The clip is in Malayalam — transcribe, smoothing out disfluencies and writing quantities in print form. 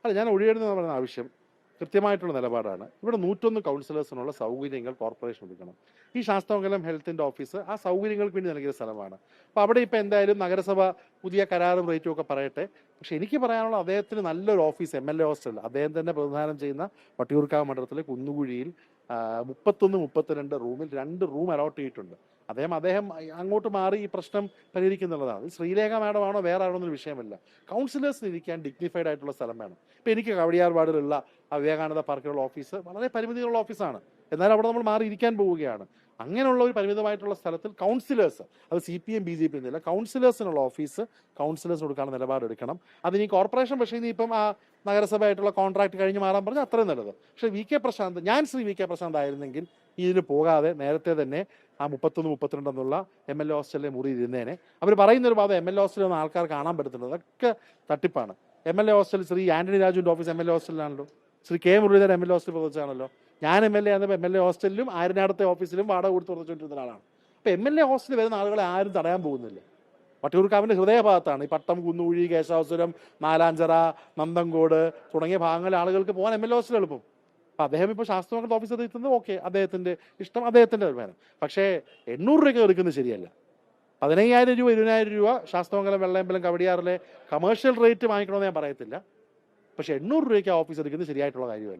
അല്ല, ഞാൻ ഒഴിയണമെന്ന് പറയുന്ന ആവശ്യം കൃത്യമായിട്ടുള്ള നിലപാടാണ്. ഇവിടെ 101 കൗൺസിലേഴ്സിനുള്ള സൗകര്യങ്ങൾ കോർപ്പറേഷൻ ഒതുക്കണം. ഈ ശാസ്താമംഗലം ഹെൽത്തിന്റെ ഓഫീസ് ആ സൗകര്യങ്ങൾക്ക് വേണ്ടി നൽകിയ സ്ഥലമാണ്. അപ്പോൾ അവിടെ ഇപ്പോൾ എന്തായാലും നഗരസഭ പുതിയ കരാറും റേറ്റും ഒക്കെ പറയട്ടെ. പക്ഷെ എനിക്ക് പറയാനുള്ള, അദ്ദേഹത്തിന് നല്ലൊരു ഓഫീസ് MLA ഹോസ്റ്റൽ അദ്ദേഹം തന്നെ പ്രതിനിധാനം ചെയ്യുന്ന വട്ടിയൂർക്കാവ് മണ്ഡലത്തിലെ കുന്നുകുഴിയിൽ 31, 32 റൂമിൽ 2 റൂം അലോട്ട് ചെയ്തിട്ടുണ്ട്. അദ്ദേഹം അങ്ങോട്ട് മാറി ഈ പ്രശ്നം പരിഹരിക്കുന്നുള്ളതാണ്. ശ്രീലേഖ മാഡം ആണോ വേറെ ആണോ എന്നൊരു വിഷയമല്ല. കൗൺസിലേഴ്സിന് ഇരിക്കാൻ ഡിഗ്നിഫൈഡ് ആയിട്ടുള്ള സ്ഥലം വേണം. ഇപ്പം എനിക്ക് കവടിയാർ വാർഡിലുള്ള വിവേകാനന്ദ പാർക്കിലുള്ള ഓഫീസ് വളരെ പരിമിതികളുള്ള ഓഫീസാണ്. എന്നാൽ അവിടെ നമ്മൾ മാറി ഇരിക്കാൻ പോവുകയാണ്. അങ്ങനെയുള്ള ഒരു പരിമിതമായിട്ടുള്ള സ്ഥലത്തിൽ കൗൺസിലേഴ്സ്, അത് CPM BJP എന്നില്ല, കൗൺസിലേഴ്സിനുള്ള ഓഫീസ് കൗൺസിലേഴ്സ് കൊടുക്കാനുള്ള നിലപാടെടുക്കണം. അതിന് ഈ കോർപ്പറേഷൻ പക്ഷേ ഇനിയിപ്പം ആ നഗരസഭയായിട്ടുള്ള കോൺട്രാക്ട് കഴിഞ്ഞ് മാറാൻ പറഞ്ഞാൽ അത്രയും നല്ലത്. പക്ഷേ ശ്രീ വി കെ പ്രശാന്ത് ആയിരുന്നെങ്കിൽ ഇതിന് പോകാതെ നേരത്തെ തന്നെ ആ 31, 32 എന്നുള്ള MLA ഹോസ്റ്റലിലെ മുറി ഇരുന്നേനെ. അവർ പറയുന്നൊരു വാദം MLA ഹോസ്റ്റലിൽ നിന്ന് ആൾക്കാർ കാണാൻ പറ്റുന്നുണ്ട്. അതൊക്കെ തട്ടിപ്പാണ്. MLA ഹോസ്റ്റൽ ശ്രീ ആന്റണി രാജുവിൻ്റെ ഓഫീസ് MLA ഹോസ്റ്റലിലാണല്ലോ. ശ്രീ K മുരളീധരൻ MLA ഹോസ്റ്റലിൽ പ്രവർത്തിച്ചാണല്ലോ. ഞാൻ MLA ആയിരുന്നപ്പോൾ MLA ഹോസ്റ്റലിലും ആര്യനാടത്തെ ഓഫീസിലും വാടക കൊടുത്ത് പ്രവർത്തിച്ചുകൊണ്ടിരുന്ന ആളാണ്. അപ്പോൾ MLA ഹോസ്റ്റലിൽ വരുന്ന ആളുകളെ ആരും തടയാൻ പോകുന്നില്ല. വട്ടിയൂർക്കാവിൻ്റെ ഹൃദയഭാഗത്താണ് ഈ പട്ടം, കുന്നുകുഴി, കേശാസുരം, നാലാഞ്ചിറ, നന്തങ്കോട് തുടങ്ങിയ ഭാഗങ്ങളിലെ ആളുകൾക്ക് പോകാൻ MLA ഹോസ്റ്റൽ എളുപ്പം. അപ്പം അദ്ദേഹം ഇപ്പോൾ ശാസ്ത്രമംഗലത്തെ ഓഫീസിൽ എത്തുന്നത് ഓക്കെ, അദ്ദേഹത്തിൻ്റെ ഇഷ്ടം, അദ്ദേഹത്തിൻ്റെ വരുമാനം. പക്ഷേ 800 രൂപയ്ക്ക് എടുക്കുന്നത് ശരിയല്ല. 15,000 രൂപ 20,000 രൂപ ശാസ്ത്രമംഗലം, വെള്ളയമ്പലം, കവടിയാറിലെ കമേഴ്ഷ്യൽ റേറ്റ് വാങ്ങിക്കണമെന്ന് ഞാൻ പറയത്തില്ല. പക്ഷേ 800 രൂപയ്ക്ക് ആ ഓഫീസ് എടുക്കുന്നത് ശരിയായിട്ടുള്ള കാര്യമല്ല.